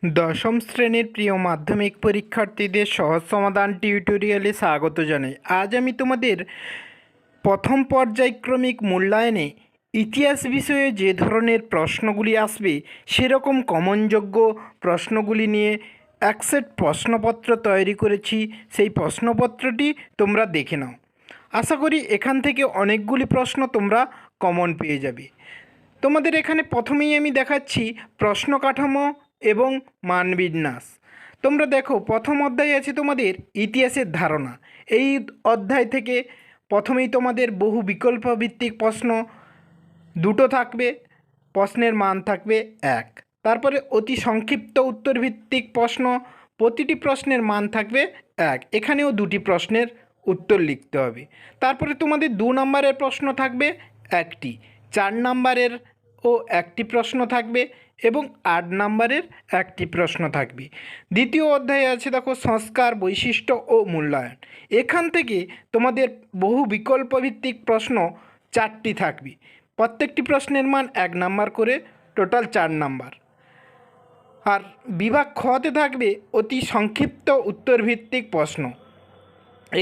দশম শ্রেণীর প্রিয় মাধ্যমিক পরীক্ষার্থীদের সহজ সমাধান টিউটোরিয়ালে স্বাগত জানাই। আজ আমি তোমাদের প্রথম পর্যায়ক্রমিক মূল্যায়নে ইতিহাস বিষয়ে যে ধরনের প্রশ্নগুলি আসবে সেরকম কমনযোগ্য প্রশ্নগুলি নিয়ে এক সেট প্রশ্নপত্র তৈরি করেছি। সেই প্রশ্নপত্রটি তোমরা দেখে নাও। আশা করি এখান থেকে অনেকগুলি প্রশ্ন তোমরা কমন পেয়ে যাবে। তোমাদের এখানে প্রথমেই আমি দেখাচ্ছি প্রশ্ন কাঠামো এবং মানবিন্যাস। তোমরা দেখো, প্রথম অধ্যায় আছে তোমাদের ইতিহাসের ধারণা। এই অধ্যায় থেকে প্রথমেই তোমাদের বহু বিকল্প ভিত্তিক প্রশ্ন দুটো থাকবে, প্রশ্নের মান থাকবে 1। তারপরে অতি সংক্ষিপ্ত উত্তর ভিত্তিক প্রশ্ন, প্রতিটি প্রশ্নের মান থাকবে 1। এখানেও দুটি প্রশ্নের উত্তর লিখতে হবে। তারপরে তোমাদের 2 নম্বরের প্রশ্ন থাকবে একটি, 4 নম্বরের ও একটি প্রশ্ন থাকবে এবং 8 নম্বরের একটি প্রশ্ন থাকবে। দ্বিতীয় অধ্যায়ে আছে দেখো সংস্কার, বৈশিষ্ট্য ও মূল্যায়ন। এখান থেকে তোমাদের বহু বিকল্প ভিত্তিক প্রশ্ন 4টি থাকবে। প্রত্যেকটি প্রশ্নের মান 1 নাম্বার করে, টোটাল 4 নাম্বার। আর বিভাগ খতে থাকবে অতি সংক্ষিপ্ত উত্তর ভিত্তিক প্রশ্ন।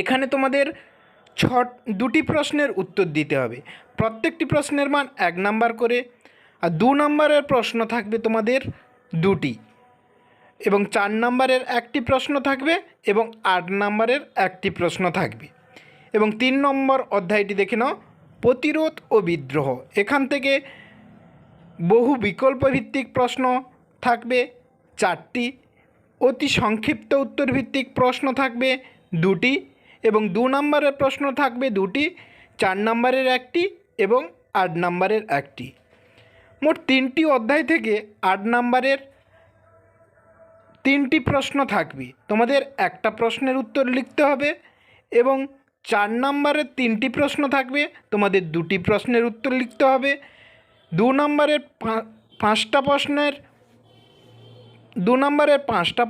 এখানে তোমাদের দুটি প্রশ্নের উত্তর দিতে হবে। প্রত্যেকটি প্রশ্নের মান 1 নাম্বার করে। আর 2 নম্বরের প্রশ্ন থাকবে তোমাদের 2টি এবং 4 নম্বরের একটি প্রশ্ন থাকবে এবং 8 নম্বরের একটি প্রশ্ন থাকবে। এবং 3 নম্বর অধ্যায়টি দেখে নাও, প্রতিরোধ ও বিদ্রোহ। এখান থেকে বহু বিকল্প ভিত্তিক প্রশ্ন থাকবে 4টি, অতি সংক্ষিপ্ত উত্তর ভিত্তিক প্রশ্ন থাকবে 2টি এবং 2 নম্বরের প্রশ্ন থাকবে 2টি, 4 নম্বরের একটি এবং 8 নম্বরের একটি। মোট 3টি অধ্যায় থেকে 8 নম্বরের 3টি প্রশ্ন থাকবে। তোমাদের একটা প্রশ্নের উত্তর লিখতে হবে এবং 4 নম্বরের 3টি প্রশ্ন থাকবে, তোমাদের 2টি প্রশ্নের উত্তর লিখতে হবে। 2 নম্বরের 5টা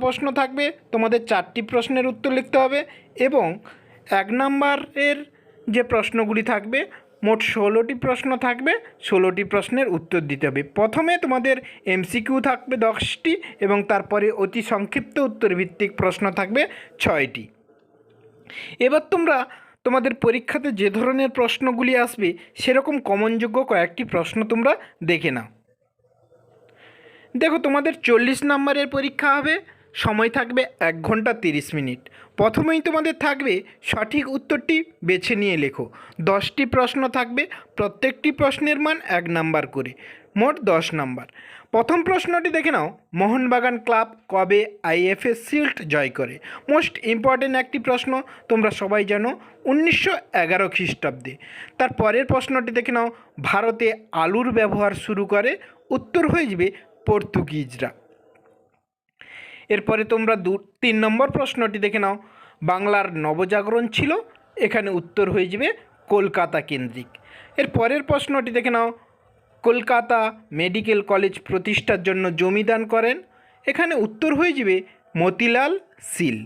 প্রশ্ন থাকবে, তোমাদের 4টি প্রশ্নের উত্তর লিখতে হবে এবং 1 নম্বরের যে প্রশ্নগুলি থাকবে, মোট 16টি প্রশ্ন থাকবে, 16টি প্রশ্নের উত্তর দিতে হবে। প্রথমে তোমাদের এমসিকিউ থাকবে 10টি এবং তারপরে অতি সংক্ষিপ্ত উত্তর ভিত্তিক প্রশ্ন থাকবে 6টি। এবার তোমাদের পরীক্ষাতে যে ধরনের প্রশ্নগুলি আসবে সেরকম কমনযোগ্য কয়েকটি প্রশ্ন তোমরা দেখে নাও। দেখো, তোমাদের 40 নম্বরের পরীক্ষা হবে, সময় থাকবে 1 ঘন্টা 30 মিনিট। প্রথমেই তোমাদের থাকবে সঠিক উত্তরটি বেছে নিয়ে লেখো। 10টি প্রশ্ন থাকবে, প্রত্যেকটি প্রশ্নের মান 1 নাম্বার করে, মোট 10 নাম্বার। প্রথম প্রশ্নটি দেখে নাও, মোহনবাগান ক্লাব কবে আইএফএ শিল্ড জয় করে? মোস্ট ইম্পর্টেন্ট একটি প্রশ্ন, তোমরা সবাই জানো 1911 খ্রিস্টাব্দে। তার পরের প্রশ্নটি দেখে নাও, ভারতে আলুর ব্যবহার শুরু করে? উত্তর হয়ে যাবে পর্তুগিজরা। এরপরে তোমরা 3 নম্বর প্রশ্নটি দেখে নাও, বাংলার নবজাগরণ ছিল? এখানে উত্তর হয়ে যাবে কলকাতা কেন্দ্রিক। এর পরের প্রশ্নটি দেখে নাও, কলকাতা মেডিকেল কলেজ প্রতিষ্ঠার জন্য জমি দান করেন? এখানে উত্তর হয়ে যাবে মতিলাল শীল।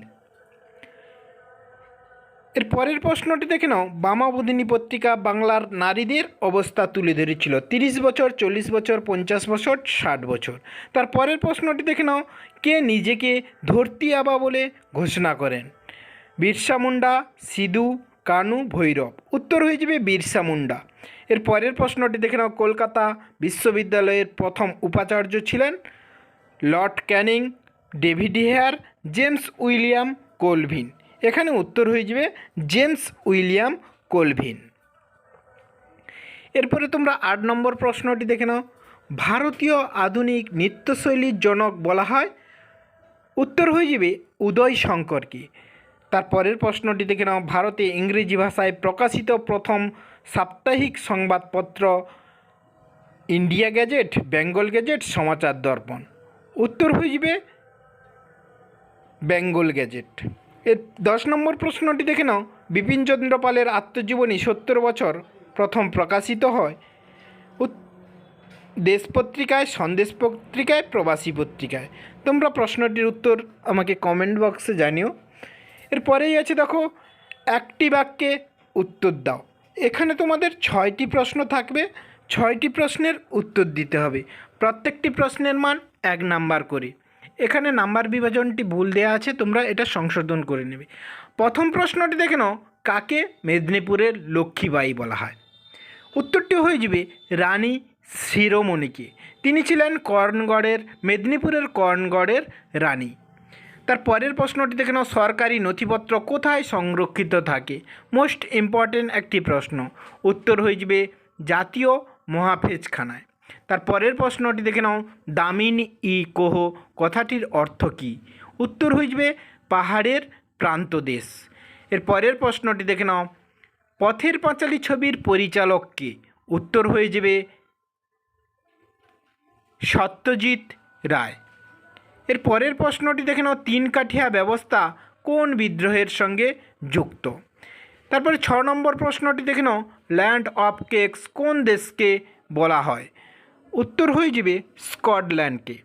এর পরের প্রশ্নটি দেখে নাও, বামাবোধিনী পত্রিকা বাংলার নারীদের অবস্থা তুলে ধরেছিল? 30 বছর, 40 বছর, 50 বছর, 60 বছর। তার পরের প্রশ্নটি দেখে নাও, কে নিজেকে ধরতি আবা বলে ঘোষণা করেন? বিরসা মুন্ডা, সিধু, কানু, ভৈরব। উত্তর হয়ে যাবে বিরসা মুন্ডা। এর পরের প্রশ্নটি দেখে নাও, কলকাতা বিশ্ববিদ্যালয়ের প্রথম উপাচার্য ছিলেন? Lord Canning, David Hare, James William Colvin. এখানে উত্তর হয়ে যাবে জেমস উইলিয়াম কোলভিন। এরপরে তোমরা 8 নম্বর প্রশ্নটি দেখে নাও, ভারতীয় আধুনিক নৃত্যশৈলীর জনক বলা হয়? উত্তর হয়ে যাবে উদয় শঙ্করকে। তারপরের প্রশ্নটি দেখে নাও, ভারতে ইংরেজি ভাষায় প্রকাশিত প্রথম সাপ্তাহিক সংবাদপত্র? ইন্ডিয়া গেজেট, বেঙ্গল গেজেট, সমাচার দর্পণ। উত্তর হয়ে যাবে বেঙ্গল গেজেট। এর 10 নম্বর প্রশ্নটি দেখে নাও, বিপিনচন্দ্র পালের আত্মজীবনী 70 বছর প্রথম প্রকাশিত হয়? দেশ পত্রিকায়, সন্দেশ পত্রিকায়, প্রবাসী পত্রিকায়। তোমরা প্রশ্নটির উত্তর আমাকে কমেন্ট বক্সে জানিও। এরপরেই আছে দেখো, একটি বাক্যে উত্তর দাও। এখানে তোমাদের 6টি প্রশ্ন থাকবে, 6টি প্রশ্নের উত্তর দিতে হবে। প্রত্যেকটি প্রশ্নের মান 1 নাম্বার করে এখানে নাম্বার বিভাজনটি ভুল দেওয়া আছে, তোমরা এটা সংশোধন করে নেবে। প্রথম প্রশ্নটি দেখে নাও, কাকে মেদিনীপুরের লক্ষ্মীবাঈ বলা হয়? উত্তরটি হয়ে যাবে রানী শিরোমণিকে। তিনি ছিলেন কর্ণগড়ের, মেদিনীপুরের কর্ণগড়ের রানী। তার পরের প্রশ্নটি দেখে নাও, সরকারি নথিপত্র কোথায় সংরক্ষিত থাকে? মোস্ট ইম্পর্টেন্ট একটি প্রশ্ন। উত্তর হয়ে যাবে জাতীয় মহাফেজখানায়। তার পরের প্রশ্নটি দেখে নাও, দামিনী ই কোহ কথাটির অর্থ কী? উত্তর হয়ে যাবে পাহাড়ের প্রান্তদেশ। এর পরের প্রশ্নটি দেখে নাও, পথের পাঁচালী ছবির পরিচালক কে? উত্তর হয়ে যাবে সত্যজিৎ রায়। এর পরের প্রশ্নটি দেখে নাও, তিন কাঠিয়া ব্যবস্থা কোন বিদ্রোহের সঙ্গে যুক্ত? তারপরে 6 নম্বর প্রশ্নটি দেখে নাও, ল্যান্ড অফ কেকস কোন দেশকে বলা হয়? উত্তর হয়ে যাবে স্কটল্যান্ডকে।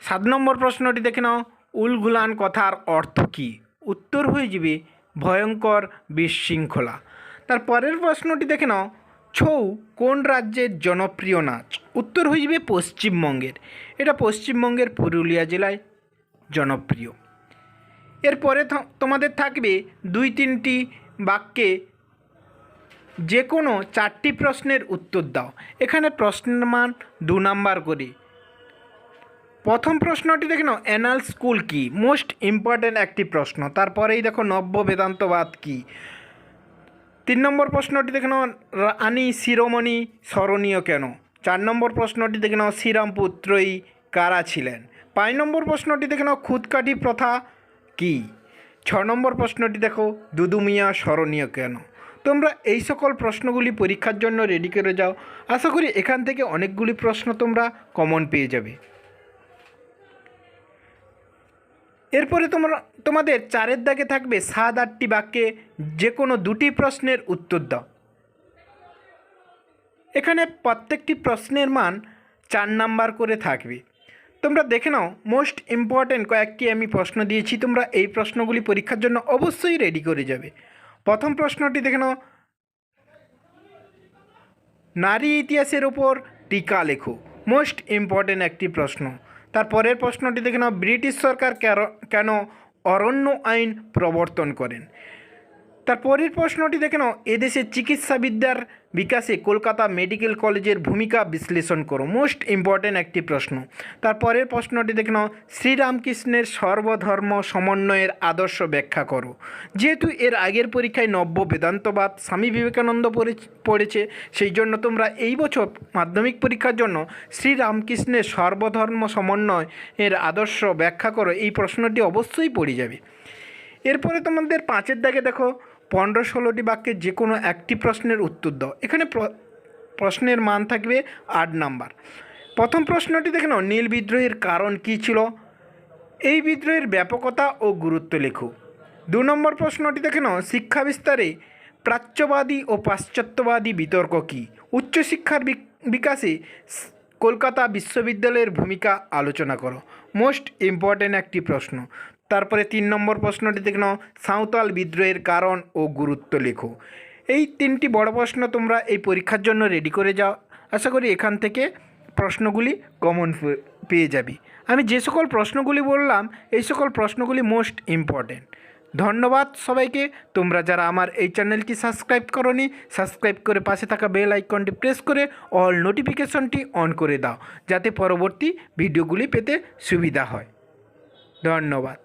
7 নম্বর প্রশ্নটি দেখে নাও, উলগুলান কথার অর্থ কী? উত্তর হয়ে যাবে ভয়ঙ্কর বিশৃঙ্খলা। তার পরের প্রশ্নটি দেখে নাও, ছৌ কোন রাজ্যের জনপ্রিয় নাচ? উত্তর হয়ে যাবে পশ্চিমবঙ্গের। এটা পশ্চিমবঙ্গের পুরুলিয়া জেলায় জনপ্রিয়। এরপরে তোমাদের থাকবে 2-3টি বাক্যে যে কোনো 4টি প্রশ্নের উত্তর দাও। এখানে প্রশ্নের মান 2 নাম্বার করে। প্রথম প্রশ্নটি দেখে নাও, অ্যানাল স্কুল কি? মোস্ট ইম্পর্ট্যান্ট একটি প্রশ্ন। তারপরেই দেখো নব্য বেদান্তবাদ কি। 3 নম্বর প্রশ্নটি দেখে নাও, রানী শিরোমণি স্মরণীয় কেন? 4 নম্বর প্রশ্নটি দেখে নাও, শ্রীরামপুত্রই কারা ছিলেন? 5 নম্বর প্রশ্নটি দেখে নাও, খুদকাঠি প্রথা কি? 6 নম্বর প্রশ্নটি দেখো, দুদু মিয়া স্মরণীয় কেন? তোমরা এই সকল প্রশ্নগুলি পরীক্ষার জন্য রেডি করে যাও। আশা করি এখান থেকে অনেকগুলি প্রশ্ন তোমরা কমন পেয়ে যাবে। এরপরে তোমাদের 4-এর দাগে থাকবে 7-8টি বাক্যে যে কোনো 2টি প্রশ্নের উত্তর দাও। এখানে প্রত্যেকটি প্রশ্নের মান 4 নাম্বার করে থাকবে। তোমরা দেখে নাও, মোস্ট ইম্পর্ট্যান্ট কয়েকটি আমি প্রশ্ন দিয়েছি, তোমরা এই প্রশ্নগুলি পরীক্ষার জন্য অবশ্যই রেডি করে যাবে। প্রথম প্রশ্নটি দেখে নাও, নারী ইতিহাসের ওপর টিকা লেখো। মোস্ট ইম্পর্ট্যান্ট একটি প্রশ্ন। তারপরের প্রশ্নটি দেখে নাও, ব্রিটিশ সরকার কেন অরণ্য আইন প্রবর্তন করেন? তারপরের প্রশ্নটি দেখে নাও, এদেশে চিকিৎসাবিদ্যার বিকাশে কলকাতা মেডিকেল কলেজের ভূমিকা বিশ্লেষণ করো। মোস্ট ইম্পর্ট্যান্ট একটি প্রশ্ন। তারপরের প্রশ্নটি দেখে নাও, শ্রীরামকৃষ্ণের সর্বধর্ম সমন্বয়ের আদর্শ ব্যাখ্যা করো। যেহেতু এর আগের পরীক্ষায় নব্য বেদান্তবাদ স্বামী বিবেকানন্দ পড়েছে, সেই জন্য তোমরা এই বছর মাধ্যমিক পরীক্ষার জন্য শ্রীরামকৃষ্ণের সর্বধর্ম সমন্বয় এর আদর্শ ব্যাখ্যা করো, এই প্রশ্নটি অবশ্যই পড়ে যাবে। এরপরে তোমাদের 5-এর দাগে দেখো, 15-16টি বাক্যে যে কোনো একটি প্রশ্নের উত্তর দাও। এখানে প্রশ্নের মান থাকবে 8 নাম্বার। প্রথম প্রশ্নটি দেখে নাও, নীল বিদ্রোহের কারণ কী ছিল? এই বিদ্রোহের ব্যাপকতা ও গুরুত্ব লেখো। 2 নম্বর প্রশ্নটি দেখে নাও, শিক্ষা বিস্তারে প্রাচ্যবাদী ও পাশ্চাত্যবাদী বিতর্ক কী? উচ্চশিক্ষার বিকাশে কলকাতা বিশ্ববিদ্যালয়ের ভূমিকা আলোচনা করো। মোস্ট ইম্পর্ট্যান্ট একটি প্রশ্ন। তারপরে 3 নম্বর প্রশ্নটি দেখে নাও, সাঁওতাল বিদ্রোহের কারণ ও গুরুত্ব লেখো। এই 3টি বড় প্রশ্ন তোমরা এই পরীক্ষার জন্য রেডি করে যাও। আশা করি এখান থেকে প্রশ্নগুলি কমন পেয়ে যাবে। আমি যে সকল প্রশ্নগুলি বললাম, এই সকল প্রশ্নগুলি মোস্ট ইম্পর্ট্যান্ট। ধন্যবাদ সবাইকে। তোমরা যারা আমার এই চ্যানেলটি সাবস্ক্রাইব করোনি, সাবস্ক্রাইব করে পাশে থাকা বেল আইকনটি প্রেস করে অল নোটিফিকেশনটি অন করে দাও, যাতে পরবর্তী ভিডিওগুলি পেতে সুবিধা হয়। ধন্যবাদ।